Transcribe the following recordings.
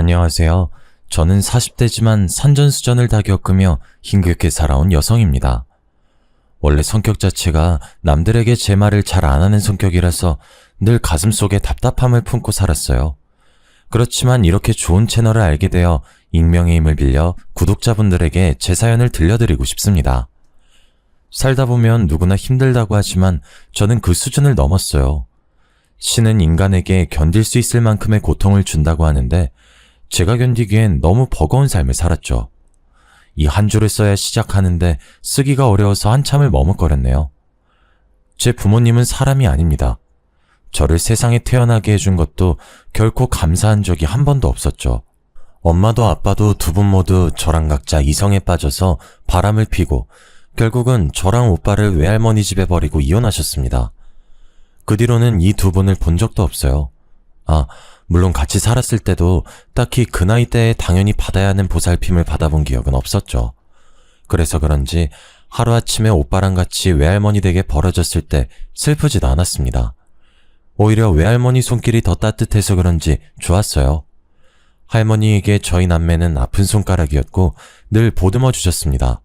안녕하세요. 저는 40대지만 산전수전을 다 겪으며 힘겹게 살아온 여성입니다. 원래 성격 자체가 남들에게 제 말을 잘 안 하는 성격이라서 늘 가슴속에 답답함을 품고 살았어요. 그렇지만 이렇게 좋은 채널을 알게 되어 익명의 힘을 빌려 구독자분들에게 제 사연을 들려드리고 싶습니다. 살다 보면 누구나 힘들다고 하지만 저는 그 수준을 넘었어요. 신은 인간에게 견딜 수 있을 만큼의 고통을 준다고 하는데 제가 견디기엔 너무 버거운 삶을 살았죠. 이 한 줄을 써야 시작하는데 쓰기가 어려워서 한참을 머뭇거렸네요. 제 부모님은 사람이 아닙니다. 저를 세상에 태어나게 해준 것도 결코 감사한 적이 한 번도 없었죠. 엄마도 아빠도 두 분 모두 저랑 각자 이성에 빠져서 바람을 피고 결국은 저랑 오빠를 외할머니 집에 버리고 이혼하셨습니다. 그 뒤로는 이 두 분을 본 적도 없어요. 물론 같이 살았을 때도 딱히 그 나이 때에 당연히 받아야 하는 보살핌을 받아본 기억은 없었죠. 그래서 그런지 하루아침에 오빠랑 같이 외할머니 댁에 버려졌을 때 슬프지도 않았습니다. 오히려 외할머니 손길이 더 따뜻해서 그런지 좋았어요. 할머니에게 저희 남매는 아픈 손가락이었고 늘 보듬어 주셨습니다.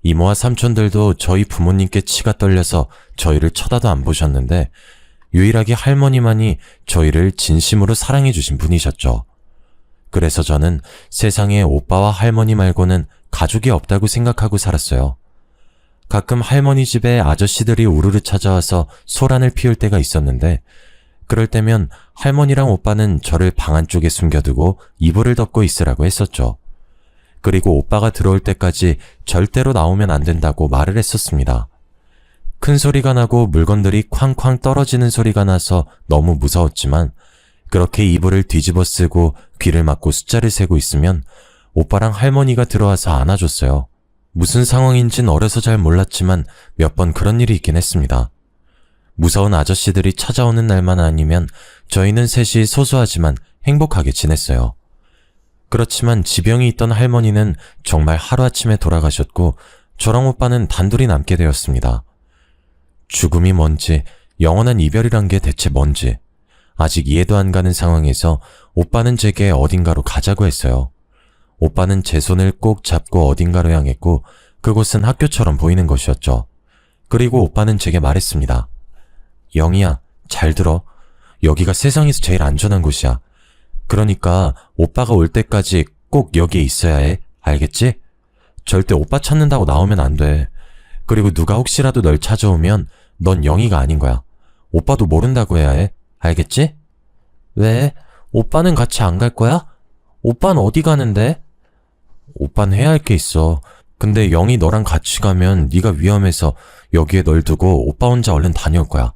이모와 삼촌들도 저희 부모님께 치가 떨려서 저희를 쳐다도 안 보셨는데 유일하게 할머니만이 저희를 진심으로 사랑해 주신 분이셨죠. 그래서 저는 세상에 오빠와 할머니 말고는 가족이 없다고 생각하고 살았어요. 가끔 할머니 집에 아저씨들이 우르르 찾아와서 소란을 피울 때가 있었는데 그럴 때면 할머니랑 오빠는 저를 방 안쪽에 숨겨두고 이불을 덮고 있으라고 했었죠. 그리고 오빠가 들어올 때까지 절대로 나오면 안 된다고 말을 했었습니다. 큰 소리가 나고 물건들이 쾅쾅 떨어지는 소리가 나서 너무 무서웠지만 그렇게 이불을 뒤집어 쓰고 귀를 막고 숫자를 세고 있으면 오빠랑 할머니가 들어와서 안아줬어요. 무슨 상황인진 어려서 잘 몰랐지만 몇 번 그런 일이 있긴 했습니다. 무서운 아저씨들이 찾아오는 날만 아니면 저희는 셋이 소소하지만 행복하게 지냈어요. 그렇지만 지병이 있던 할머니는 정말 하루아침에 돌아가셨고 저랑 오빠는 단둘이 남게 되었습니다. 죽음이 뭔지, 영원한 이별이란 게 대체 뭔지 아직 이해도 안 가는 상황에서 오빠는 제게 어딘가로 가자고 했어요. 오빠는 제 손을 꼭 잡고 어딘가로 향했고 그곳은 학교처럼 보이는 것이었죠. 그리고 오빠는 제게 말했습니다. 영희야, 잘 들어. 여기가 세상에서 제일 안전한 곳이야. 그러니까 오빠가 올 때까지 꼭 여기에 있어야 해. 알겠지? 절대 오빠 찾는다고 나오면 안 돼. 그리고 누가 혹시라도 널 찾아오면 넌 영희가 아닌 거야. 오빠도 모른다고 해야 해. 알겠지? 왜? 오빠는 같이 안 갈 거야? 오빠는 어디 가는데? 오빠는 해야 할 게 있어. 근데 영희 너랑 같이 가면 네가 위험해서 여기에 널 두고 오빠 혼자 얼른 다녀올 거야.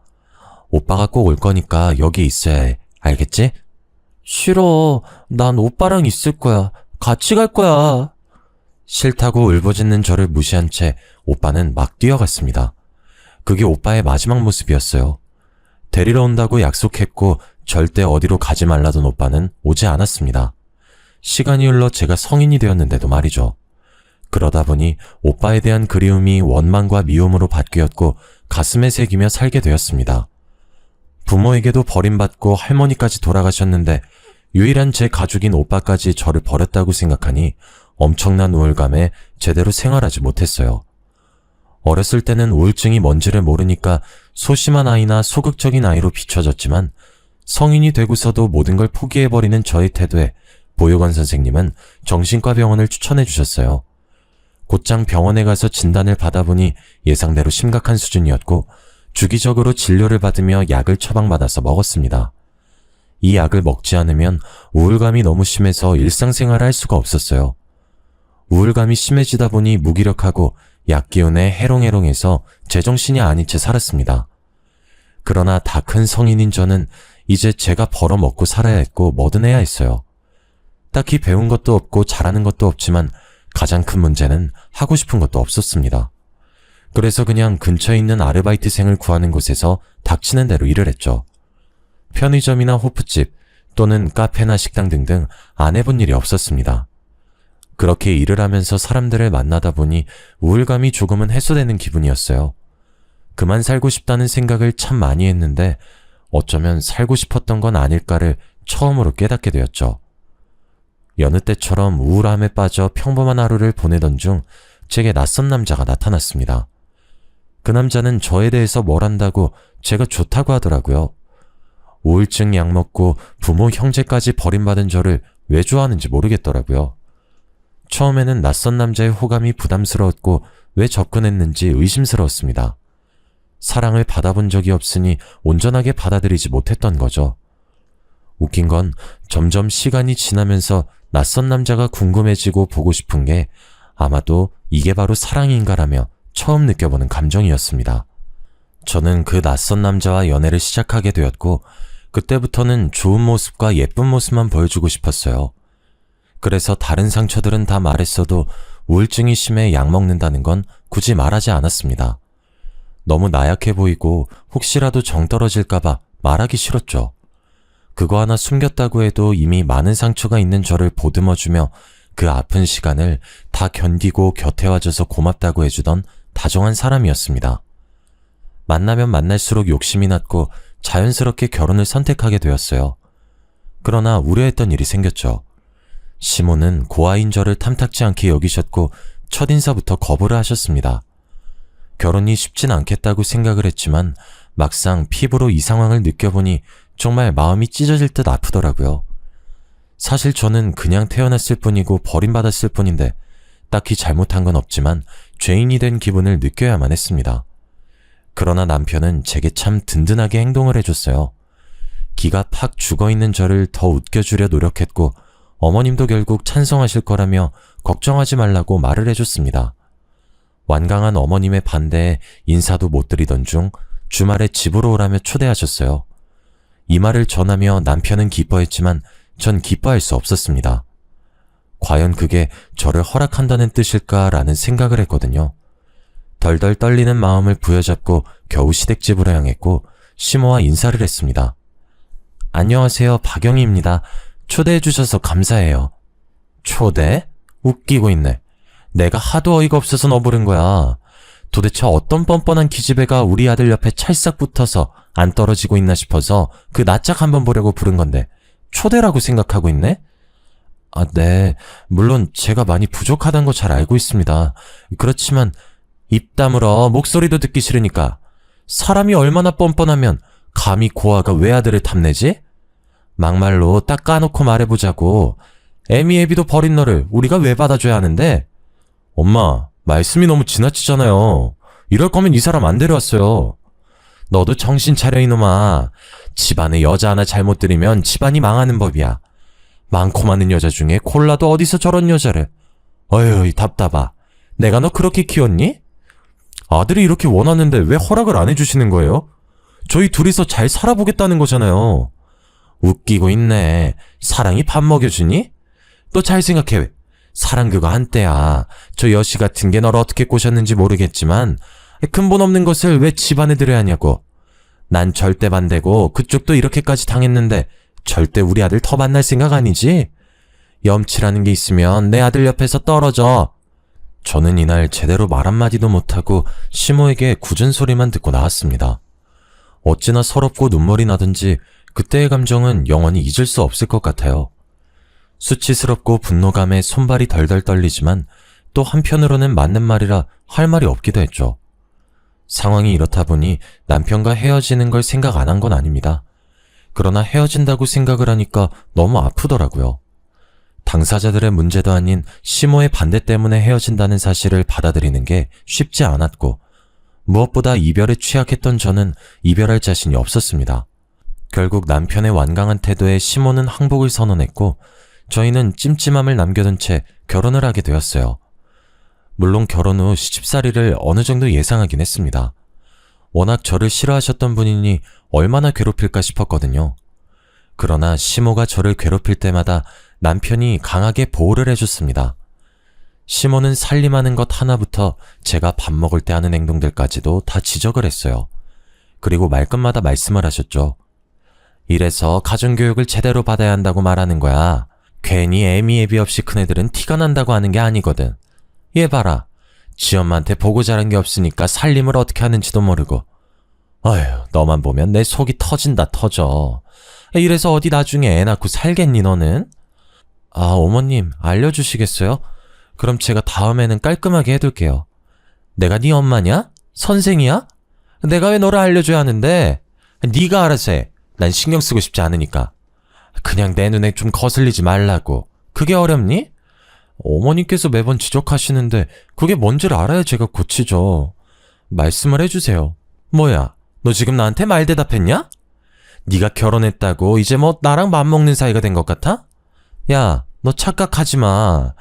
오빠가 꼭 올 거니까 여기 있어야 해. 알겠지? 싫어. 난 오빠랑 있을 거야. 같이 갈 거야. 싫다고 울부짖는 저를 무시한 채 오빠는 막 뛰어갔습니다. 그게 오빠의 마지막 모습이었어요. 데리러 온다고 약속했고 절대 어디로 가지 말라던 오빠는 오지 않았습니다. 시간이 흘러 제가 성인이 되었는데도 말이죠. 그러다 보니 오빠에 대한 그리움이 원망과 미움으로 바뀌었고 가슴에 새기며 살게 되었습니다. 부모에게도 버림받고 할머니까지 돌아가셨는데 유일한 제 가족인 오빠까지 저를 버렸다고 생각하니 엄청난 우울감에 제대로 생활하지 못했어요. 어렸을 때는 우울증이 뭔지를 모르니까 소심한 아이나 소극적인 아이로 비춰졌지만 성인이 되고서도 모든 걸 포기해버리는 저의 태도에 보육원 선생님은 정신과 병원을 추천해 주셨어요. 곧장 병원에 가서 진단을 받아보니 예상대로 심각한 수준이었고 주기적으로 진료를 받으며 약을 처방받아서 먹었습니다. 이 약을 먹지 않으면 우울감이 너무 심해서 일상생활을 할 수가 없었어요. 우울감이 심해지다 보니 무기력하고 약 기운에 해롱해롱해서 제정신이 아닌 채 살았습니다. 그러나 다 큰 성인인 저는 이제 제가 벌어먹고 살아야 했고 뭐든 해야 했어요. 딱히 배운 것도 없고 잘하는 것도 없지만 가장 큰 문제는 하고 싶은 것도 없었습니다. 그래서 그냥 근처에 있는 아르바이트생을 구하는 곳에서 닥치는 대로 일을 했죠. 편의점이나 호프집 또는 카페나 식당 등등 안 해본 일이 없었습니다. 그렇게 일을 하면서 사람들을 만나다 보니 우울감이 조금은 해소되는 기분이었어요. 그만 살고 싶다는 생각을 참 많이 했는데 어쩌면 살고 싶었던 건 아닐까를 처음으로 깨닫게 되었죠. 여느 때처럼 우울함에 빠져 평범한 하루를 보내던 중 제게 낯선 남자가 나타났습니다. 그 남자는 저에 대해서 뭘 안다고 제가 좋다고 하더라고요. 우울증 약 먹고 부모 형제까지 버림받은 저를 왜 좋아하는지 모르겠더라고요. 처음에는 낯선 남자의 호감이 부담스러웠고 왜 접근했는지 의심스러웠습니다. 사랑을 받아본 적이 없으니 온전하게 받아들이지 못했던 거죠. 웃긴 건 점점 시간이 지나면서 낯선 남자가 궁금해지고 보고 싶은 게 아마도 이게 바로 사랑인가라며 처음 느껴보는 감정이었습니다. 저는 그 낯선 남자와 연애를 시작하게 되었고 그때부터는 좋은 모습과 예쁜 모습만 보여주고 싶었어요. 그래서 다른 상처들은 다 말했어도 우울증이 심해 약 먹는다는 건 굳이 말하지 않았습니다. 너무 나약해 보이고 혹시라도 정 떨어질까봐 말하기 싫었죠. 그거 하나 숨겼다고 해도 이미 많은 상처가 있는 저를 보듬어주며 그 아픈 시간을 다 견디고 곁에 와줘서 고맙다고 해주던 다정한 사람이었습니다. 만나면 만날수록 욕심이 났고 자연스럽게 결혼을 선택하게 되었어요. 그러나 우려했던 일이 생겼죠. 시모는 고아인 저를 탐탁지 않게 여기셨고 첫인사부터 거부를 하셨습니다. 결혼이 쉽진 않겠다고 생각을 했지만 막상 피부로 이 상황을 느껴보니 정말 마음이 찢어질 듯 아프더라고요. 사실 저는 그냥 태어났을 뿐이고 버림받았을 뿐인데 딱히 잘못한 건 없지만 죄인이 된 기분을 느껴야만 했습니다. 그러나 남편은 제게 참 든든하게 행동을 해줬어요. 기가 팍 죽어있는 저를 더 웃겨주려 노력했고 어머님도 결국 찬성하실 거라며 걱정하지 말라고 말을 해줬습니다. 완강한 어머님의 반대에 인사도 못 드리던 중 주말에 집으로 오라며 초대하셨어요. 이 말을 전하며 남편은 기뻐했지만 전 기뻐할 수 없었습니다. 과연 그게 저를 허락한다는 뜻일까라는 생각을 했거든요. 덜덜 떨리는 마음을 부여잡고 겨우 시댁집으로 향했고 시모와 인사를 했습니다. 안녕하세요, 박영희입니다. 초대해 주셔서 감사해요. 초대? 웃기고 있네. 내가 하도 어이가 없어서 너 부른 거야. 도대체 어떤 뻔뻔한 기집애가 우리 아들 옆에 찰싹 붙어서 안 떨어지고 있나 싶어서 그 낯짝 한번 보려고 부른 건데 초대라고 생각하고 있네? 아, 네. 물론 제가 많이 부족하다는 거 잘 알고 있습니다. 그렇지만 입 다물어. 목소리도 듣기 싫으니까. 사람이 얼마나 뻔뻔하면 감히 고아가 외아들을 탐내지? 막말로 딱 까놓고 말해보자고. 애미애비도 버린 너를 우리가 왜 받아줘야 하는데? 엄마, 말씀이 너무 지나치잖아요. 이럴 거면 이 사람 안 데려왔어요. 너도 정신 차려 이놈아. 집안에 여자 하나 잘못 들이면 집안이 망하는 법이야. 많고 많은 여자 중에 콜라도 어디서 저런 여자를. 어휴, 답답하. 내가 너 그렇게 키웠니? 아들이 이렇게 원하는데 왜 허락을 안 해주시는 거예요? 저희 둘이서 잘 살아보겠다는 거잖아요. 웃기고 있네. 사랑이 밥 먹여주니? 또 잘 생각해. 사랑 그거 한때야. 저 여시 같은 게 너를 어떻게 꼬셨는지 모르겠지만 근본 없는 것을 왜 집안에 들여야 하냐고. 난 절대 반대고 그쪽도 이렇게까지 당했는데 절대 우리 아들 더 만날 생각 아니지? 염치라는 게 있으면 내 아들 옆에서 떨어져. 저는 이날 제대로 말 한마디도 못하고 시모에게 굳은 소리만 듣고 나왔습니다. 어찌나 서럽고 눈물이 나든지 그때의 감정은 영원히 잊을 수 없을 것 같아요. 수치스럽고 분노감에 손발이 덜덜 떨리지만 또 한편으로는 맞는 말이라 할 말이 없기도 했죠. 상황이 이렇다 보니 남편과 헤어지는 걸 생각 안 한 건 아닙니다. 그러나 헤어진다고 생각을 하니까 너무 아프더라고요. 당사자들의 문제도 아닌 시모의 반대 때문에 헤어진다는 사실을 받아들이는 게 쉽지 않았고 무엇보다 이별에 취약했던 저는 이별할 자신이 없었습니다. 결국 남편의 완강한 태도에 시모는 항복을 선언했고 저희는 찜찜함을 남겨둔 채 결혼을 하게 되었어요. 물론 결혼 후 시집살이를 어느 정도 예상하긴 했습니다. 워낙 저를 싫어하셨던 분이니 얼마나 괴롭힐까 싶었거든요. 그러나 시모가 저를 괴롭힐 때마다 남편이 강하게 보호를 해줬습니다. 시모는 살림하는 것 하나부터 제가 밥 먹을 때 하는 행동들까지도 다 지적을 했어요. 그리고 말끝마다 말씀을 하셨죠. 이래서 가정교육을 제대로 받아야 한다고 말하는 거야. 괜히 애미애비 없이 큰 애들은 티가 난다고 하는 게 아니거든. 얘 봐라. 지 엄마한테 보고 자란 게 없으니까 살림을 어떻게 하는지도 모르고. 어휴, 너만 보면 내 속이 터진다 터져. 이래서 어디 나중에 애 낳고 살겠니 너는? 어머님, 알려주시겠어요? 그럼 제가 다음에는 깔끔하게 해둘게요. 내가 네 엄마냐? 선생이야? 내가 왜 너를 알려줘야 하는데? 네가 알아서 해. 난 신경 쓰고 싶지 않으니까. 그냥 내 눈에 좀 거슬리지 말라고. 그게 어렵니? 어머님께서 매번 지적하시는데 그게 뭔지를 알아야 제가 고치죠. 말씀을 해주세요. 뭐야, 너 지금 나한테 말 대답했냐? 네가 결혼했다고 이제 뭐 나랑 맘먹는 사이가 된 것 같아? 야, 너 착각하지 마.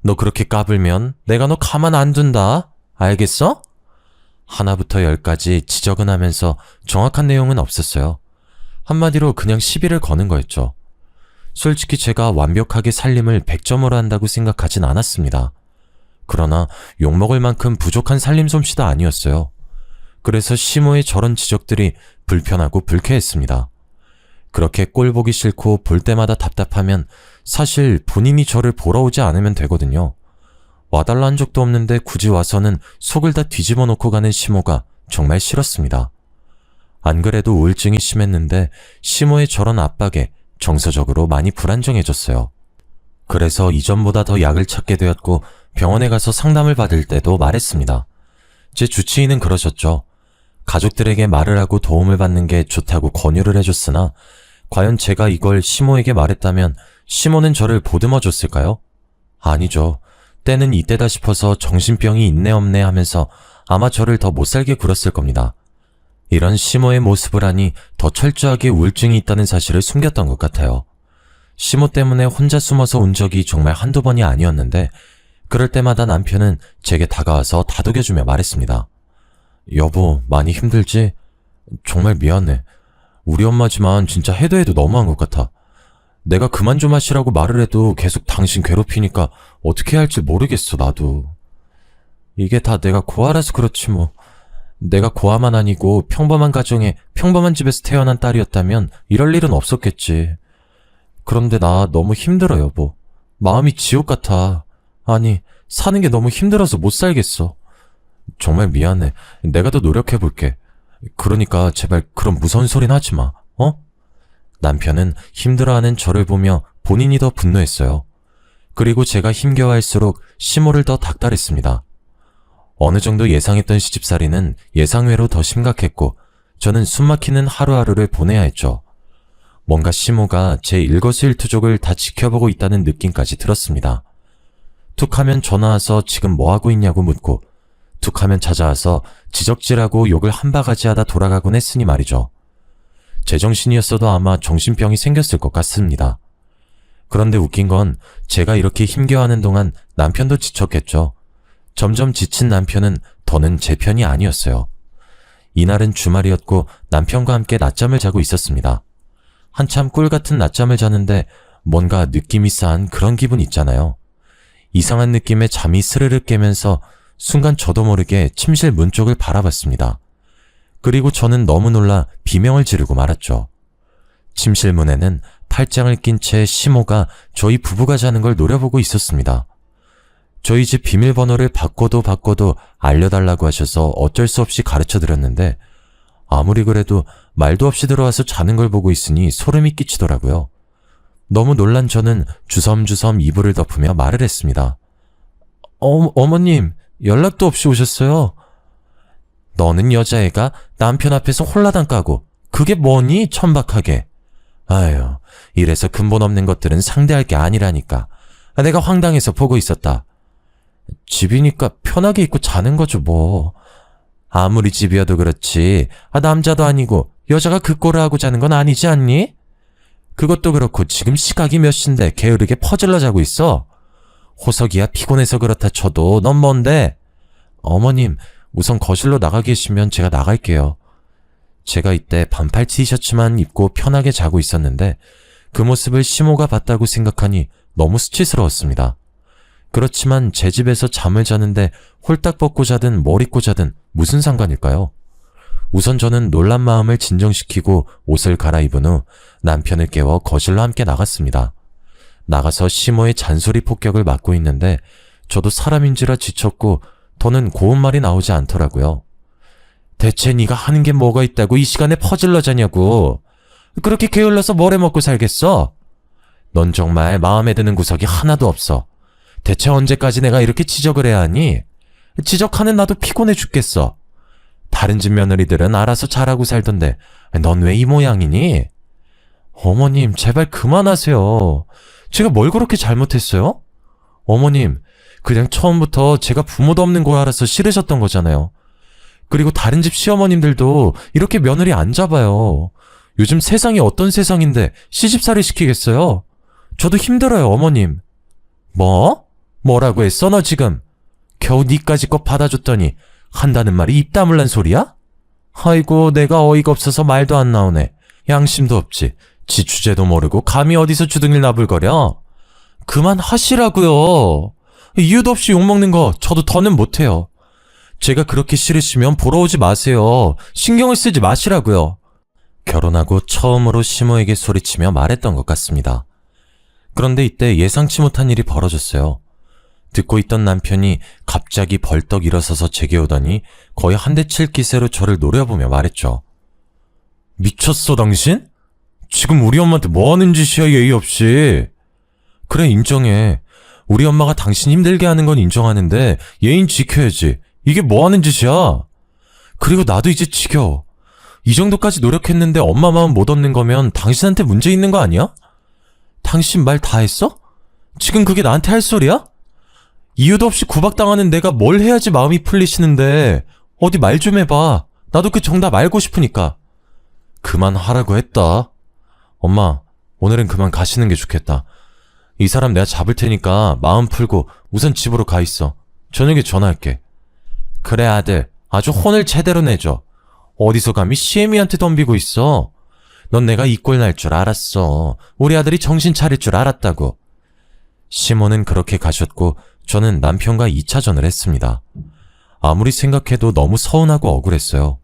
너 그렇게 까불면 내가 너 가만 안 둔다. 알겠어? 하나부터 열까지 지적은 하면서 정확한 내용은 없었어요. 한마디로 그냥 시비를 거는 거였죠. 솔직히 제가 완벽하게 살림을 100점으로 한다고 생각하진 않았습니다. 그러나 욕먹을 만큼 부족한 살림 솜씨도 아니었어요. 그래서 시모의 저런 지적들이 불편하고 불쾌했습니다. 그렇게 꼴 보기 싫고 볼 때마다 답답하면 사실 본인이 저를 보러 오지 않으면 되거든요. 와달라 한 적도 없는데 굳이 와서는 속을 다 뒤집어 놓고 가는 시모가 정말 싫었습니다. 안 그래도 우울증이 심했는데 시모의 저런 압박에 정서적으로 많이 불안정해졌어요. 그래서 이전보다 더 약을 찾게 되었고 병원에 가서 상담을 받을 때도 말했습니다. 제 주치의는 그러셨죠. 가족들에게 말을 하고 도움을 받는 게 좋다고 권유를 해줬으나 과연 제가 이걸 시모에게 말했다면 시모는 저를 보듬어 줬을까요? 아니죠. 때는 이때다 싶어서 정신병이 있네 없네 하면서 아마 저를 더 못살게 굴었을 겁니다. 이런 시모의 모습을 하니 더 철저하게 우울증이 있다는 사실을 숨겼던 것 같아요. 시모 때문에 혼자 숨어서 운 적이 정말 한두 번이 아니었는데 그럴 때마다 남편은 제게 다가와서 다독여주며 말했습니다. 여보, 많이 힘들지? 정말 미안해. 우리 엄마지만 진짜 해도 해도 너무한 것 같아. 내가 그만 좀 하시라고 말을 해도 계속 당신 괴롭히니까 어떻게 해야 할지 모르겠어, 나도. 이게 다 내가 고아라서 그렇지 뭐. 내가 고아만 아니고 평범한 가정에 평범한 집에서 태어난 딸이었다면 이럴 일은 없었겠지. 그런데 나 너무 힘들어, 여보. 마음이 지옥 같아. 아니, 사는 게 너무 힘들어서 못 살겠어. 정말 미안해. 내가 더 노력해볼게. 그러니까 제발 그런 무서운 소리는 하지 마, 어? 남편은 힘들어하는 저를 보며 본인이 더 분노했어요. 그리고 제가 힘겨워할수록 시모를 더 닥달했습니다. 어느 정도 예상했던 시집살이는 예상외로 더 심각했고 저는 숨막히는 하루하루를 보내야 했죠. 뭔가 시모가 제 일거수일투족을 다 지켜보고 있다는 느낌까지 들었습니다. 툭 하면 전화와서 지금 뭐하고 있냐고 묻고 툭 하면 찾아와서 지적질하고 욕을 한 바가지 하다 돌아가곤 했으니 말이죠. 제정신이었어도 아마 정신병이 생겼을 것 같습니다. 그런데 웃긴 건 제가 이렇게 힘겨워하는 동안 남편도 지쳤겠죠. 점점 지친 남편은 더는 제 편이 아니었어요. 이날은 주말이었고 남편과 함께 낮잠을 자고 있었습니다. 한참 꿀같은 낮잠을 자는데 뭔가 느낌이 싸한 그런 기분 있잖아요. 이상한 느낌에 잠이 스르르 깨면서 순간 저도 모르게 침실 문 쪽을 바라봤습니다. 그리고 저는 너무 놀라 비명을 지르고 말았죠. 침실 문에는 팔짱을 낀 채 시모가 저희 부부가 자는 걸 노려보고 있었습니다. 저희 집 비밀번호를 바꿔도 알려달라고 하셔서 어쩔 수 없이 가르쳐드렸는데 아무리 그래도 말도 없이 들어와서 자는 걸 보고 있으니 소름이 끼치더라고요. 너무 놀란 저는 주섬주섬 이불을 덮으며 말을 했습니다. 어머님, 연락도 없이 오셨어요? 너는 여자애가 남편 앞에서 홀라당 까고 그게 뭐니, 천박하게. 아유, 이래서 근본 없는 것들은 상대할 게 아니라니까. 내가 황당해서 보고 있었다. 집이니까 편하게 입고 자는 거죠 뭐. 아무리 집이어도 그렇지 남자도 아니고 여자가 그 꼴을 하고 자는 건 아니지 않니? 그것도 그렇고 지금 시각이 몇 시인데 게으르게 퍼질러 자고 있어? 호석이야 피곤해서 그렇다 쳐도 넌 뭔데? 어머님, 우선 거실로 나가 계시면 제가 나갈게요. 제가 이때 반팔 티셔츠만 입고 편하게 자고 있었는데 그 모습을 시모가 봤다고 생각하니 너무 수치스러웠습니다. 그렇지만 제 집에서 잠을 자는데 홀딱 벗고 자든 뭘 입고 자든 무슨 상관일까요? 우선 저는 놀란 마음을 진정시키고 옷을 갈아입은 후 남편을 깨워 거실로 함께 나갔습니다. 나가서 시모의 잔소리 폭격을 맞고 있는데 저도 사람인지라 지쳤고 더는 고운 말이 나오지 않더라고요. 대체 네가 하는 게 뭐가 있다고 이 시간에 퍼질러 자냐고. 그렇게 게을러서 뭘 해먹고 살겠어? 넌 정말 마음에 드는 구석이 하나도 없어. 대체 언제까지 내가 이렇게 지적을 해야 하니? 지적하는 나도 피곤해 죽겠어. 다른 집 며느리들은 알아서 잘하고 살던데 넌 왜 이 모양이니? 어머님, 제발 그만하세요. 제가 뭘 그렇게 잘못했어요? 어머님, 그냥 처음부터 제가 부모도 없는 거 알아서 싫으셨던 거잖아요. 그리고 다른 집 시어머님들도 이렇게 며느리 안 잡아요. 요즘 세상이 어떤 세상인데 시집살이 시키겠어요? 저도 힘들어요, 어머님. 뭐? 뭐라고 했어, 너 지금? 겨우 니까지 거 받아줬더니 한다는 말이 입 다물란 소리야? 아이고, 내가 어이가 없어서 말도 안 나오네. 양심도 없지. 지 주제도 모르고 감히 어디서 주둥이를 나불거려? 그만하시라고요. 이유도 없이 욕먹는 거 저도 더는 못해요. 제가 그렇게 싫으시면 보러 오지 마세요. 신경을 쓰지 마시라고요. 결혼하고 처음으로 시모에게 소리치며 말했던 것 같습니다. 그런데 이때 예상치 못한 일이 벌어졌어요. 듣고 있던 남편이 갑자기 벌떡 일어서서 제게 오더니 거의 한 대 칠 기세로 저를 노려보며 말했죠. 미쳤어, 당신? 지금 우리 엄마한테 뭐 하는 짓이야, 예의 없이. 그래, 인정해. 우리 엄마가 당신 힘들게 하는 건 인정하는데 예의는 지켜야지. 이게 뭐 하는 짓이야? 그리고 나도 이제 지겨워. 이 정도까지 노력했는데 엄마 마음 못 얻는 거면 당신한테 문제 있는 거 아니야? 당신 말 다 했어? 지금 그게 나한테 할 소리야? 이유도 없이 구박당하는 내가 뭘 해야지 마음이 풀리시는데 어디 말 좀 해봐. 나도 그 정답 알고 싶으니까. 그만하라고 했다. 엄마, 오늘은 그만 가시는 게 좋겠다. 이 사람 내가 잡을 테니까 마음 풀고 우선 집으로 가 있어. 저녁에 전화할게. 그래, 아들. 아주 혼을 제대로 내줘. 어디서 감히 시애미한테 덤비고 있어. 넌 내가 이 꼴 날 줄 알았어. 우리 아들이 정신 차릴 줄 알았다고. 시모는 그렇게 가셨고 저는 남편과 2차전을 했습니다. 아무리 생각해도 너무 서운하고 억울했어요.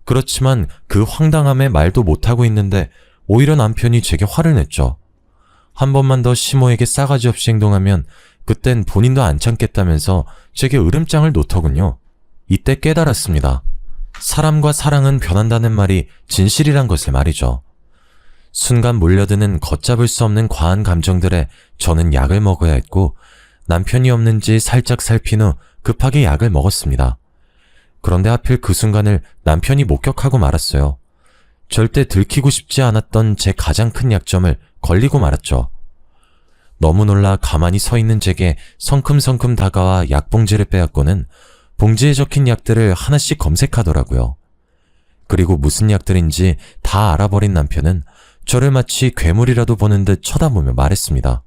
그렇지만 그 황당함에 말도 못하고 있는데 오히려 남편이 제게 화를 냈죠. 한 번만 더 시모에게 싸가지 없이 행동하면 그땐 본인도 안 참겠다면서 제게 으름장을 놓더군요. 이때 깨달았습니다. 사람과 사랑은 변한다는 말이 진실이란 것을 말이죠. 순간 몰려드는 걷잡을 수 없는 과한 감정들에 저는 약을 먹어야 했고 남편이 없는지 살짝 살핀 후 급하게 약을 먹었습니다. 그런데 하필 그 순간을 남편이 목격하고 말았어요. 절대 들키고 싶지 않았던 제 가장 큰 약점을 걸리고 말았죠. 너무 놀라 가만히 서 있는 제게 성큼성큼 다가와 약봉지를 빼앗고는 봉지에 적힌 약들을 하나씩 검색하더라고요. 그리고 무슨 약들인지 다 알아버린 남편은 저를 마치 괴물이라도 보는 듯 쳐다보며 말했습니다.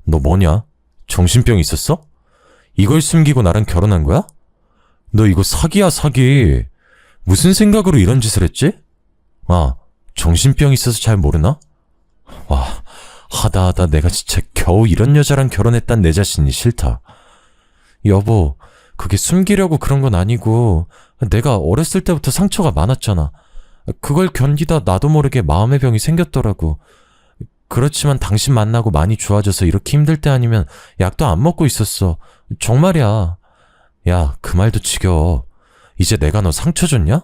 너 뭐냐? 정신병 있었어? 이걸 숨기고 나랑 결혼한 거야? 너 이거 사기야, 사기. 무슨 생각으로 이런 짓을 했지? 아, 정신병 있어서 잘 모르나? 와, 하다 내가 진짜 겨우 이런 여자랑 결혼했단 내 자신이 싫다. 여보, 그게 숨기려고 그런 건 아니고 내가 어렸을 때부터 상처가 많았잖아. 그걸 견디다 나도 모르게 마음의 병이 생겼더라고. 그렇지만 당신 만나고 많이 좋아져서 이렇게 힘들 때 아니면 약도 안 먹고 있었어. 정말이야. 야, 그 말도 지겨워. 이제 내가 너 상처 줬냐?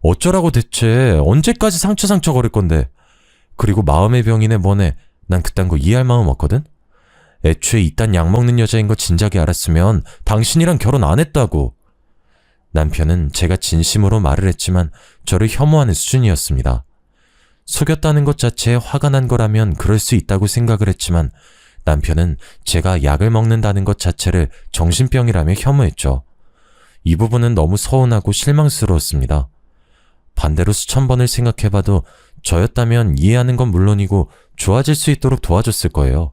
어쩌라고 대체. 언제까지 상처 거릴 건데. 그리고 마음의 병이네 뭐네. 난 그딴 거 이해할 마음 없거든? 애초에 이딴 약 먹는 여자인 거 진작에 알았으면 당신이랑 결혼 안 했다고. 남편은 제가 진심으로 말을 했지만 저를 혐오하는 수준이었습니다. 속였다는 것 자체에 화가 난 거라면 그럴 수 있다고 생각을 했지만 남편은 제가 약을 먹는다는 것 자체를 정신병이라며 혐오했죠. 이 부분은 너무 서운하고 실망스러웠습니다. 반대로 수천 번을 생각해봐도 저였다면 이해하는 건 물론이고 좋아질 수 있도록 도와줬을 거예요.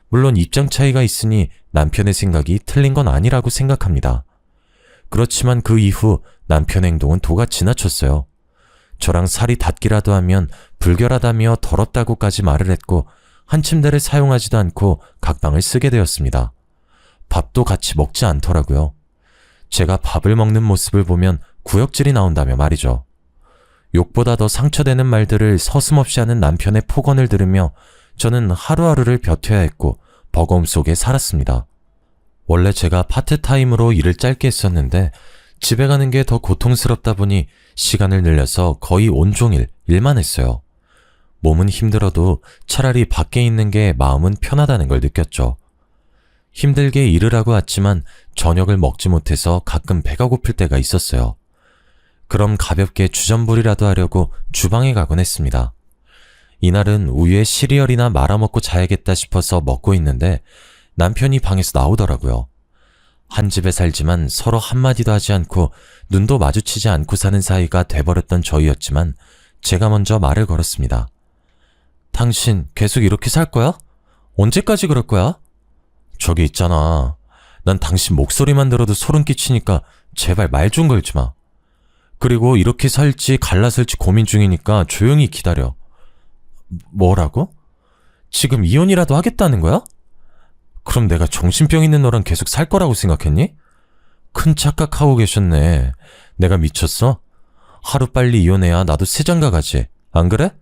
물론 입장 차이가 있으니 남편의 생각이 틀린 건 아니라고 생각합니다. 그렇지만 그 이후 남편 행동은 도가 지나쳤어요. 저랑 살이 닿기라도 하면 불결하다며 더럽다고까지 말을 했고 한 침대를 사용하지도 않고 각방을 쓰게 되었습니다. 밥도 같이 먹지 않더라고요. 제가 밥을 먹는 모습을 보면 구역질이 나온다며 말이죠. 욕보다 더 상처되는 말들을 서슴없이 하는 남편의 폭언을 들으며 저는 하루하루를 버텨야 했고 버거움 속에 살았습니다. 원래 제가 파트타임으로 일을 짧게 했었는데 집에 가는 게 더 고통스럽다 보니 시간을 늘려서 거의 온종일 일만 했어요. 몸은 힘들어도 차라리 밖에 있는 게 마음은 편하다는 걸 느꼈죠. 힘들게 일을 하고 왔지만 저녁을 먹지 못해서 가끔 배가 고플 때가 있었어요. 그럼 가볍게 주전부리라도 하려고 주방에 가곤 했습니다. 이날은 우유에 시리얼이나 말아먹고 자야겠다 싶어서 먹고 있는데 남편이 방에서 나오더라고요. 한 집에 살지만 서로 한마디도 하지 않고 눈도 마주치지 않고 사는 사이가 돼버렸던 저희였지만 제가 먼저 말을 걸었습니다. 당신 계속 이렇게 살 거야? 언제까지 그럴 거야? 저기 있잖아. 난 당신 목소리만 들어도 소름 끼치니까 제발 말 좀 걸지 마. 그리고 이렇게 살지 갈라설지 고민 중이니까 조용히 기다려. 뭐라고? 지금 이혼이라도 하겠다는 거야? 그럼 내가 정신병 있는 너랑 계속 살 거라고 생각했니? 큰 착각하고 계셨네. 내가 미쳤어? 하루빨리 이혼해야 나도 새장가 가지. 안 그래?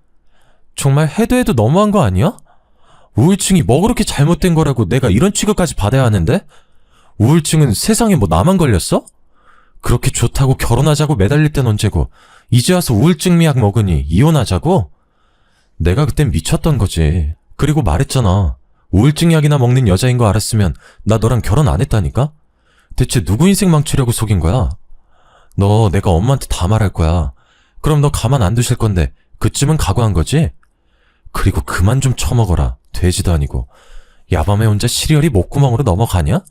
정말 해도 너무한 거 아니야? 우울증이 뭐 그렇게 잘못된 거라고 내가 이런 취급까지 받아야 하는데? 우울증은 세상에 뭐 나만 걸렸어? 그렇게 좋다고 결혼하자고 매달릴 땐 언제고 이제 와서 우울증 미약 먹으니 이혼하자고? 내가 그땐 미쳤던 거지. 그리고 말했잖아. 우울증 약이나 먹는 여자인 거 알았으면 나 너랑 결혼 안 했다니까? 대체 누구 인생 망치려고 속인 거야? 너 내가 엄마한테 다 말할 거야. 그럼 너 가만 안 두실 건데 그쯤은 각오한 거지? 그리고 그만 좀 처먹어라. 돼지도 아니고. 야밤에 혼자 시리얼이 목구멍으로 넘어가냐?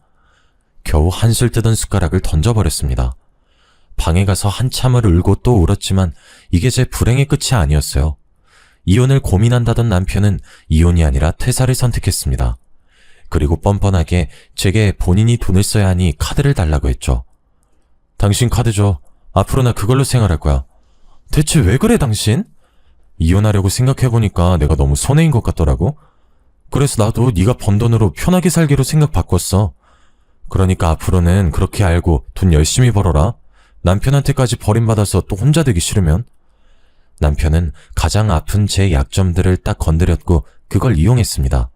겨우 한술 뜨던 숟가락을 던져버렸습니다. 방에 가서 한참을 울고 또 울었지만 이게 제 불행의 끝이 아니었어요. 이혼을 고민한다던 남편은 이혼이 아니라 퇴사를 선택했습니다. 그리고 뻔뻔하게 제게 본인이 돈을 써야 하니 카드를 달라고 했죠. 당신 카드 줘. 앞으로 나 그걸로 생활할 거야. 대체 왜 그래 당신? 이혼하려고 생각해보니까 내가 너무 손해인 것 같더라고. 그래서 나도 네가 번 돈으로 편하게 살기로 생각 바꿨어. 그러니까 앞으로는 그렇게 알고 돈 열심히 벌어라. 남편한테까지 버림받아서 또 혼자 되기 싫으면. 남편은 가장 아픈 제 약점들을 딱 건드렸고 그걸 이용했습니다.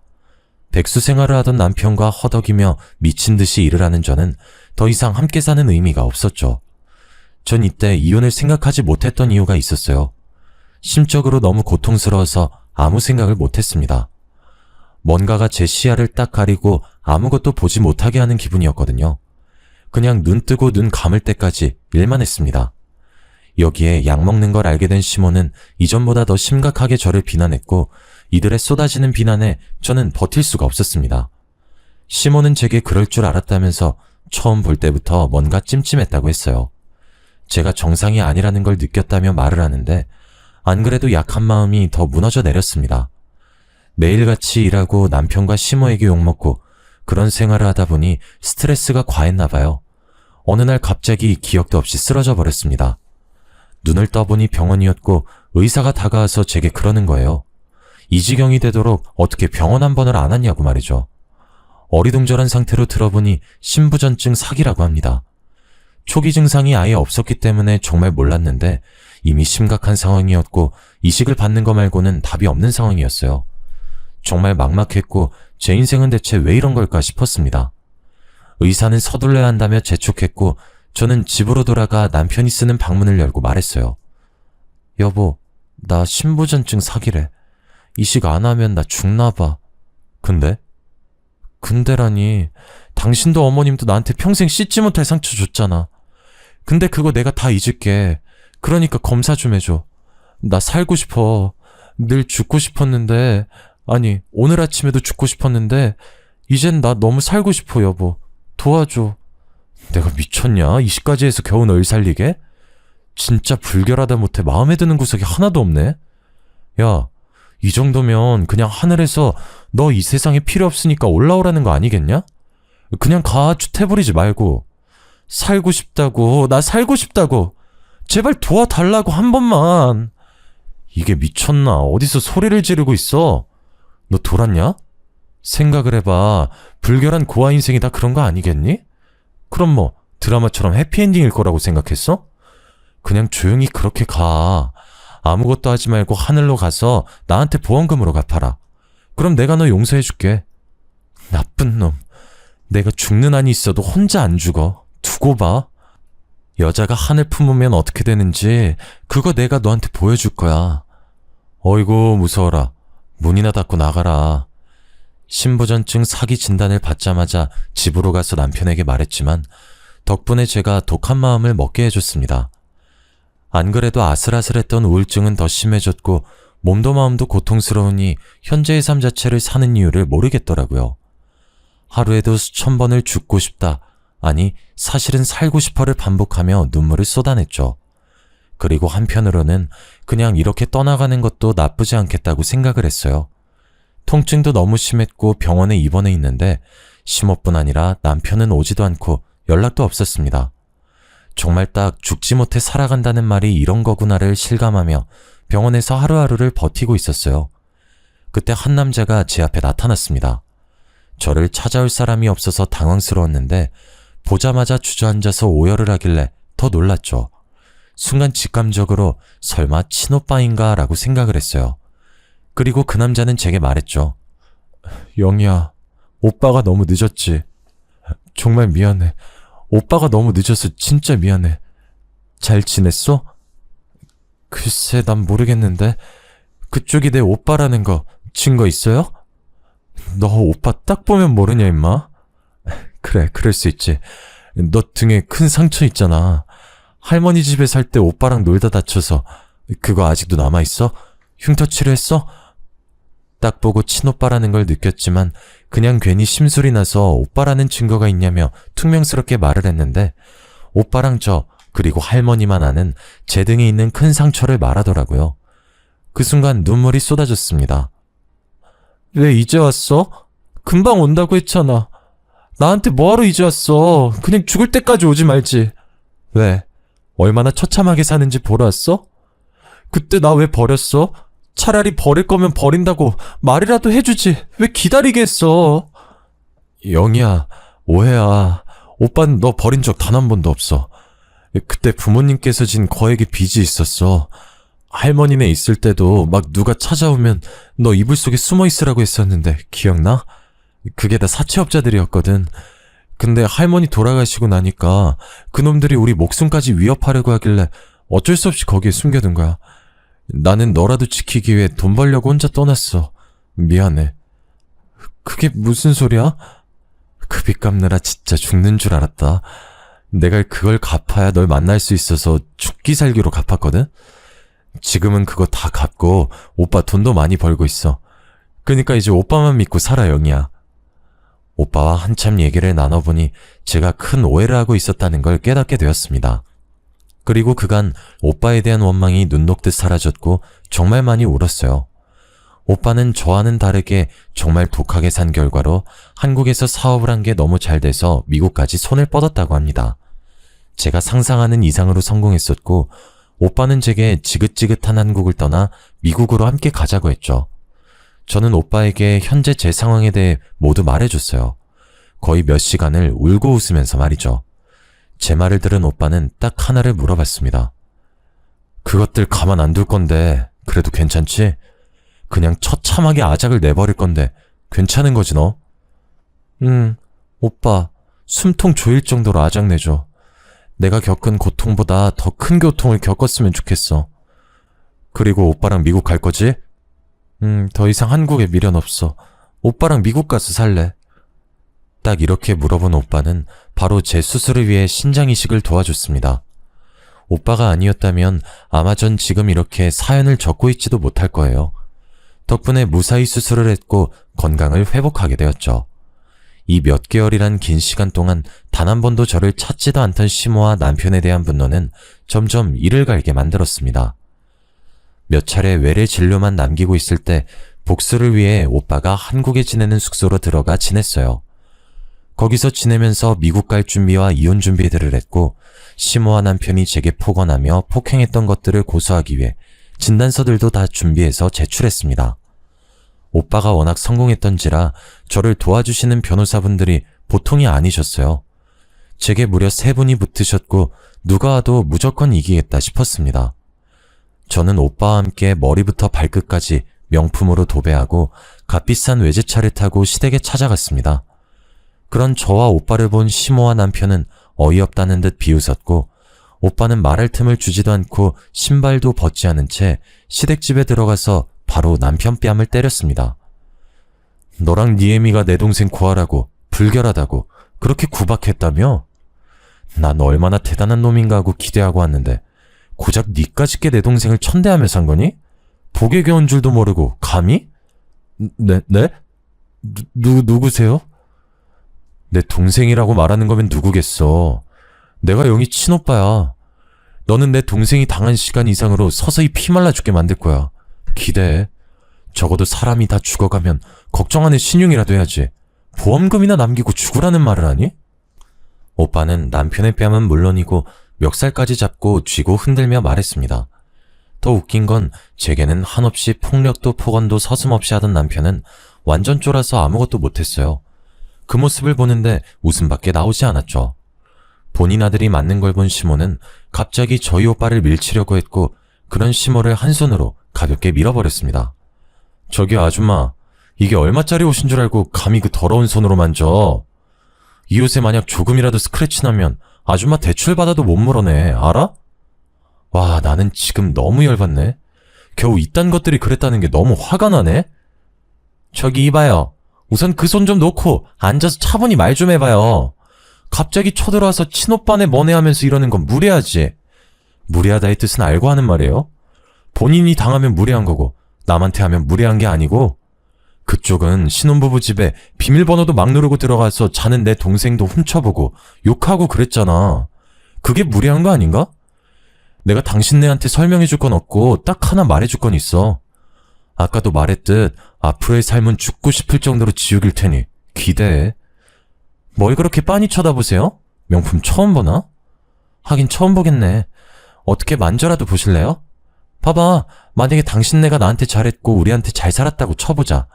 백수 생활을 하던 남편과 허덕이며 미친 듯이 일을 하는 저는 더 이상 함께 사는 의미가 없었죠. 전 이때 이혼을 생각하지 못했던 이유가 있었어요. 심적으로 너무 고통스러워서 아무 생각을 못했습니다. 뭔가가 제 시야를 딱 가리고 아무것도 보지 못하게 하는 기분이었거든요. 그냥 눈 뜨고 눈 감을 때까지 일만 했습니다. 여기에 약 먹는 걸 알게 된 시몬은 이전보다 더 심각하게 저를 비난했고 이들의 쏟아지는 비난에 저는 버틸 수가 없었습니다. 시몬은 제게 그럴 줄 알았다면서 처음 볼 때부터 뭔가 찜찜했다고 했어요. 제가 정상이 아니라는 걸 느꼈다며 말을 하는데 안 그래도 약한 마음이 더 무너져 내렸습니다. 매일같이 일하고 남편과 시모에게 욕먹고 그런 생활을 하다 보니 스트레스가 과했나 봐요. 어느 날 갑자기 기억도 없이 쓰러져 버렸습니다. 눈을 떠보니 병원이었고 의사가 다가와서 제게 그러는 거예요. 이 지경이 되도록 어떻게 병원 한 번을 안 왔냐고 말이죠. 어리둥절한 상태로 들어보니 신부전증 사기라고 합니다. 초기 증상이 아예 없었기 때문에 정말 몰랐는데 이미 심각한 상황이었고 이식을 받는 거 말고는 답이 없는 상황이었어요. 정말 막막했고 제 인생은 대체 왜 이런 걸까 싶었습니다. 의사는 서둘러야 한다며 재촉했고 저는 집으로 돌아가 남편이 쓰는 방문을 열고 말했어요. 여보, 나 신부전증 사기래. 이식 안 하면 나 죽나 봐. 근데? 근데라니, 당신도 어머님도 나한테 평생 씻지 못할 상처 줬잖아. 근데 그거 내가 다 잊을게. 그러니까 검사 좀 해줘. 나 살고 싶어. 늘 죽고 싶었는데, 아니 오늘 아침에도 죽고 싶었는데 이젠 나 너무 살고 싶어 여보. 도와줘. 내가 미쳤냐? 이식까지 해서 겨우 널 살리게? 진짜 불결하다 못해 마음에 드는 구석이 하나도 없네. 야, 이 정도면 그냥 하늘에서 너 이 세상에 필요 없으니까 올라오라는 거 아니겠냐? 그냥 가 주태부리지 말고. 살고 싶다고. 나 살고 싶다고. 제발 도와달라고 한 번만. 이게 미쳤나? 어디서 소리를 지르고 있어? 너 돌았냐? 생각을 해봐. 불결한 고아 인생이 다 그런 거 아니겠니? 그럼 뭐 드라마처럼 해피엔딩일 거라고 생각했어? 그냥 조용히 그렇게 가. 아무것도 하지 말고 하늘로 가서 나한테 보험금으로 갚아라. 그럼 내가 너 용서해줄게. 나쁜 놈. 내가 죽는 한이 있어도 혼자 안 죽어. 두고 봐. 여자가 한을 품으면 어떻게 되는지 그거 내가 너한테 보여줄 거야. 어이구, 무서워라. 문이나 닫고 나가라. 신부전증 사기 진단을 받자마자 집으로 가서 남편에게 말했지만 덕분에 제가 독한 마음을 먹게 해줬습니다. 안 그래도 아슬아슬했던 우울증은 더 심해졌고 몸도 마음도 고통스러우니 현재의 삶 자체를 사는 이유를 모르겠더라고요. 하루에도 수천 번을 죽고 싶다, 아니 사실은 살고 싶어를 반복하며 눈물을 쏟아냈죠. 그리고 한편으로는 그냥 이렇게 떠나가는 것도 나쁘지 않겠다고 생각을 했어요. 통증도 너무 심했고 병원에 입원해 있는데 심호뿐 아니라 남편은 오지도 않고 연락도 없었습니다. 정말 딱 죽지 못해 살아간다는 말이 이런 거구나를 실감하며 병원에서 하루하루를 버티고 있었어요. 그때 한 남자가 제 앞에 나타났습니다. 저를 찾아올 사람이 없어서 당황스러웠는데 보자마자 주저앉아서 오열을 하길래 더 놀랐죠. 순간 직감적으로 설마 친오빠인가 라고 생각을 했어요. 그리고 그 남자는 제게 말했죠. 영희야, 오빠가 너무 늦었지. 정말 미안해. 오빠가 너무 늦어서 진짜 미안해. 잘 지냈어? 글쎄, 난 모르겠는데. 그쪽이 내 오빠라는 거 증거 있어요? 너 오빠 딱 보면 모르냐, 임마? 그래, 그럴 수 있지. 너 등에 큰 상처 있잖아. 할머니 집에 살 때 오빠랑 놀다 다쳐서 그거 아직도 남아있어? 흉터 치료했어? 딱 보고 친오빠라는 걸 느꼈지만 그냥 괜히 심술이 나서 오빠라는 증거가 있냐며 퉁명스럽게 말을 했는데 오빠랑 저 그리고 할머니만 아는 제 등에 있는 큰 상처를 말하더라고요. 그 순간 눈물이 쏟아졌습니다. 왜 이제 왔어? 금방 온다고 했잖아. 나한테 뭐하러 이제 왔어? 그냥 죽을 때까지 오지 말지. 왜? 얼마나 처참하게 사는지 보러 왔어? 그때 나 왜 버렸어? 차라리 버릴 거면 버린다고 말이라도 해주지. 왜 기다리게 했어? 영희야, 오해야. 오빠는 너 버린 적 단 한 번도 없어. 그때 부모님께서 진 거액의 빚이 있었어. 할머니네 있을 때도 막 누가 찾아오면 너 이불 속에 숨어 있으라고 했었는데 기억나? 그게 다 사채업자들이었거든. 근데 할머니 돌아가시고 나니까 그놈들이 우리 목숨까지 위협하려고 하길래 어쩔 수 없이 거기에 숨겨둔 거야. 나는 너라도 지키기 위해 돈 벌려고 혼자 떠났어. 미안해. 그게 무슨 소리야? 그 빚 갚느라 진짜 죽는 줄 알았다. 내가 그걸 갚아야 널 만날 수 있어서 죽기 살기로 갚았거든? 지금은 그거 다 갚고 오빠 돈도 많이 벌고 있어. 그러니까 이제 오빠만 믿고 살아, 영희야. 오빠와 한참 얘기를 나눠보니 제가 큰 오해를 하고 있었다는 걸 깨닫게 되었습니다. 그리고 그간 오빠에 대한 원망이 눈 녹듯 사라졌고 정말 많이 울었어요. 오빠는 저와는 다르게 정말 독하게 산 결과로 한국에서 사업을 한 게 너무 잘 돼서 미국까지 손을 뻗었다고 합니다. 제가 상상하는 이상으로 성공했었고 오빠는 제게 지긋지긋한 한국을 떠나 미국으로 함께 가자고 했죠. 저는 오빠에게 현재 제 상황에 대해 모두 말해줬어요. 거의 몇 시간을 울고 웃으면서 말이죠. 제 말을 들은 오빠는 딱 하나를 물어봤습니다. 그것들 가만 안 둘 건데 그래도 괜찮지? 그냥 처참하게 아작을 내버릴 건데 괜찮은 거지 너? 오빠 숨통 조일 정도로 아작 내줘. 내가 겪은 고통보다 더 큰 고통을 겪었으면 좋겠어. 그리고 오빠랑 미국 갈 거지? 더 이상 한국에 미련 없어. 오빠랑 미국 가서 살래. 딱 이렇게 물어본 오빠는 바로 제 수술을 위해 신장 이식을 도와줬습니다. 오빠가 아니었다면 아마 전 지금 이렇게 사연을 적고 있지도 못할 거예요. 덕분에 무사히 수술을 했고 건강을 회복하게 되었죠. 이 몇 개월이란 긴 시간 동안 단 한 번도 저를 찾지도 않던 시모와 남편에 대한 분노는 점점 이를 갈게 만들었습니다. 몇 차례 외래 진료만 남기고 있을 때 복수를 위해 오빠가 한국에 지내는 숙소로 들어가 지냈어요. 거기서 지내면서 미국 갈 준비와 이혼 준비들을 했고 시모와 남편이 제게 폭언하며 폭행했던 것들을 고소하기 위해 진단서들도 다 준비해서 제출했습니다. 오빠가 워낙 성공했던지라 저를 도와주시는 변호사분들이 보통이 아니셨어요. 제게 무려 3분이 붙으셨고 누가 와도 무조건 이기겠다 싶었습니다. 저는 오빠와 함께 머리부터 발끝까지 명품으로 도배하고 값비싼 외제차를 타고 시댁에 찾아갔습니다. 그런 저와 오빠를 본 시모와 남편은 어이없다는 듯 비웃었고 오빠는 말할 틈을 주지도 않고 신발도 벗지 않은 채 시댁집에 들어가서 바로 남편 뺨을 때렸습니다. 너랑 네 애미가 내 동생 구하라고 불결하다고 그렇게 구박했다며? 난 얼마나 대단한 놈인가 하고 기대하고 왔는데 고작 니까짓 게 내 동생을 천대하며 산 거니? 복에 겨운 줄도 모르고 감히? 네? 누구세요? 내 동생이라고 말하는 거면 누구겠어. 내가 영희 친오빠야. 너는 내 동생이 당한 시간 이상으로 서서히 피말라 죽게 만들 거야. 기대해. 적어도 사람이 다 죽어가면 걱정하는 신용이라도 해야지. 보험금이나 남기고 죽으라는 말을 하니? 오빠는 남편의 뺨은 물론이고 멱살까지 잡고 쥐고 흔들며 말했습니다. 더 웃긴 건 제게는 한없이 폭력도 폭언도 서슴없이 하던 남편은 완전 쫄아서 아무것도 못했어요. 그 모습을 보는데 웃음밖에 나오지 않았죠. 본인 아들이 맞는 걸 본 시모는 갑자기 저희 오빠를 밀치려고 했고 그런 시모를 한 손으로 가볍게 밀어버렸습니다. 저기 아줌마, 이게 얼마짜리 옷인 줄 알고 감히 그 더러운 손으로 만져. 이 옷에 만약 조금이라도 스크래치 나면 아줌마 대출 받아도 못 물어내, 알아? 와, 나는 지금 너무 열받네. 겨우 이딴 것들이 그랬다는 게 너무 화가 나네. 저기 이봐요. 우선 그 손 좀 놓고 앉아서 차분히 말 좀 해봐요. 갑자기 쳐들어와서 친오빠네 뭐네 하면서 이러는 건 무례하지. 무례하다의 뜻은 알고 하는 말이에요. 본인이 당하면 무례한 거고 남한테 하면 무례한 게 아니고, 그쪽은 신혼부부 집에 비밀번호도 막 누르고 들어가서 자는 내 동생도 훔쳐보고 욕하고 그랬잖아. 그게 무례한 거 아닌가? 내가 당신네한테 설명해줄 건 없고 딱 하나 말해줄 건 있어. 아까도 말했듯 앞으로의 삶은 죽고 싶을 정도로 지옥일 테니 기대해. 뭘 그렇게 빤히 쳐다보세요? 명품 처음 보나? 하긴 처음 보겠네. 어떻게 만져라도 보실래요? 봐봐, 만약에 당신네가 나한테 잘했고 우리한테 잘 살았다고 쳐보자.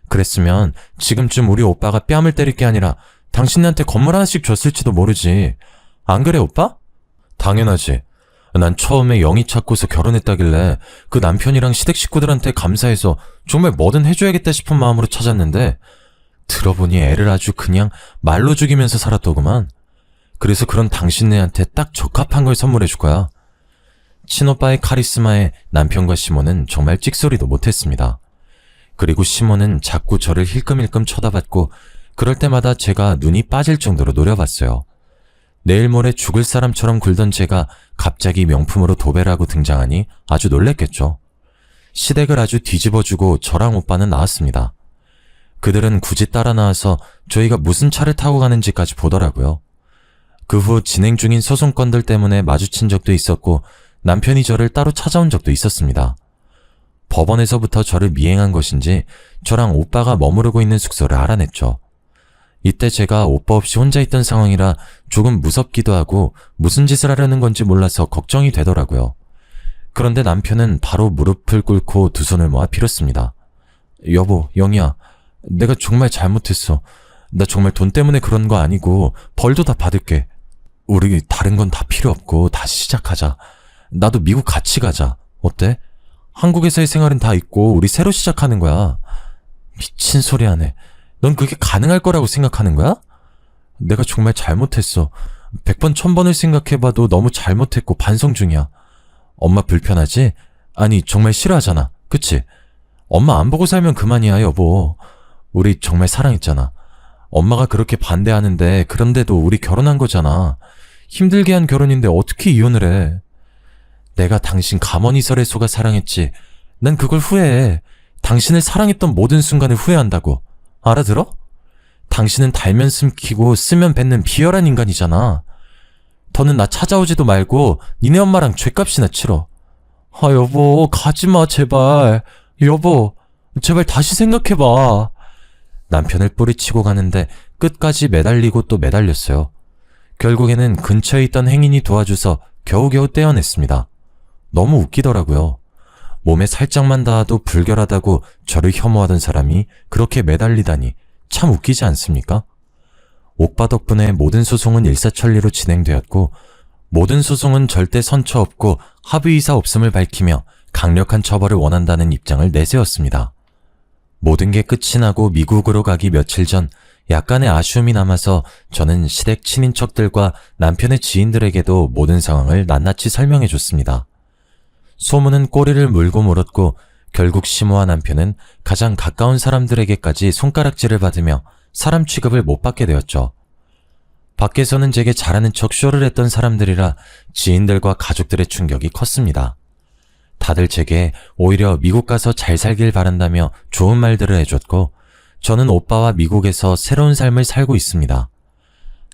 그랬으면 지금쯤 우리 오빠가 뺨을 때릴 게 아니라 당신네한테 건물 하나씩 줬을지도 모르지. 안 그래 오빠? 당연하지. 난 처음에 영희 찾고서 결혼했다길래 그 남편이랑 시댁 식구들한테 감사해서 정말 뭐든 해줘야겠다 싶은 마음으로 찾았는데 들어보니 애를 아주 그냥 말로 죽이면서 살았더구만. 그래서 그런 당신네한테 딱 적합한 걸 선물해줄 거야. 친오빠의 카리스마에 남편과 시모는 정말 찍소리도 못했습니다. 그리고 시모는 자꾸 저를 힐끔힐끔 쳐다봤고 그럴 때마다 제가 눈이 빠질 정도로 노려봤어요. 내일 모레 죽을 사람처럼 굴던 제가 갑자기 명품으로 도배를 하고 등장하니 아주 놀랬겠죠. 시댁을 아주 뒤집어주고 저랑 오빠는 나왔습니다. 그들은 굳이 따라 나와서 저희가 무슨 차를 타고 가는지까지 보더라고요. 그 후 진행 중인 소송건들 때문에 마주친 적도 있었고 남편이 저를 따로 찾아온 적도 있었습니다. 법원에서부터 저를 미행한 것인지 저랑 오빠가 머무르고 있는 숙소를 알아냈죠. 이때 제가 오빠 없이 혼자 있던 상황이라 조금 무섭기도 하고 무슨 짓을 하려는 건지 몰라서 걱정이 되더라고요. 그런데 남편은 바로 무릎을 꿇고 두 손을 모아 빌었습니다. 여보, 영희야, 내가 정말 잘못했어. 나 정말 돈 때문에 그런 거 아니고 벌도 다 받을게. 우리 다른 건 다 필요 없고 다시 시작하자. 나도 미국 같이 가자. 어때? 한국에서의 생활은 다 있고 우리 새로 시작하는 거야. 미친 소리 하네. 넌 그게 가능할 거라고 생각하는 거야? 내가 정말 잘못했어. 100번 1000번을 생각해봐도 너무 잘못했고 반성 중이야. 엄마 불편하지? 아니 정말 싫어하잖아. 그치? 엄마 안 보고 살면 그만이야 여보. 우리 정말 사랑했잖아. 엄마가 그렇게 반대하는데 그런데도 우리 결혼한 거잖아. 힘들게 한 결혼인데 어떻게 이혼을 해. 내가 당신 가머니설에 속아 사랑했지. 난 그걸 후회해. 당신을 사랑했던 모든 순간을 후회한다고. 알아들어? 당신은 달면 숨기고 쓰면 뱉는 비열한 인간이잖아. 더는 나 찾아오지도 말고 니네 엄마랑 죗값이나 치러. 아 여보 가지마 제발. 여보 제발 다시 생각해봐. 남편을 뿌리치고 가는데 끝까지 매달리고 또 매달렸어요. 결국에는 근처에 있던 행인이 도와줘서 겨우겨우 떼어냈습니다. 너무 웃기더라고요. 몸에 살짝만 닿아도 불결하다고 저를 혐오하던 사람이 그렇게 매달리다니 참 웃기지 않습니까? 오빠 덕분에 모든 소송은 일사천리로 진행되었고 모든 소송은 절대 선처 없고 합의이사 없음을 밝히며 강력한 처벌을 원한다는 입장을 내세웠습니다. 모든 게 끝이 나고 미국으로 가기 며칠 전 약간의 아쉬움이 남아서 저는 시댁 친인척들과 남편의 지인들에게도 모든 상황을 낱낱이 설명해 줬습니다. 소문은 꼬리를 물고 물었고 결국 시모와 남편은 가장 가까운 사람들에게까지 손가락질을 받으며 사람 취급을 못 받게 되었죠. 밖에서는 제게 잘하는 척 쇼를 했던 사람들이라 지인들과 가족들의 충격이 컸습니다. 다들 제게 오히려 미국 가서 잘 살길 바란다며 좋은 말들을 해줬고 저는 오빠와 미국에서 새로운 삶을 살고 있습니다.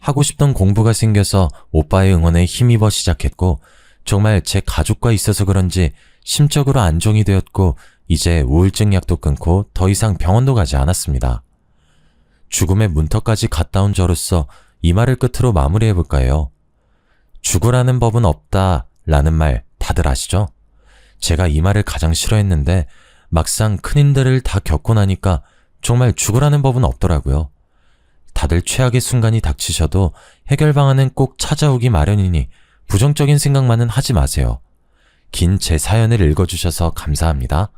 하고 싶던 공부가 생겨서 오빠의 응원에 힘입어 시작했고 정말 제 가족과 있어서 그런지 심적으로 안정이 되었고 이제 우울증 약도 끊고 더 이상 병원도 가지 않았습니다. 죽음의 문턱까지 갔다 온 저로서 이 말을 끝으로 마무리해볼까 해요. 죽으라는 법은 없다 라는 말 다들 아시죠? 제가 이 말을 가장 싫어했는데 막상 큰 힘들을 다 겪고 나니까 정말 죽으라는 법은 없더라고요. 다들 최악의 순간이 닥치셔도 해결 방안은 꼭 찾아오기 마련이니 부정적인 생각만은 하지 마세요. 긴 제 사연을 읽어주셔서 감사합니다.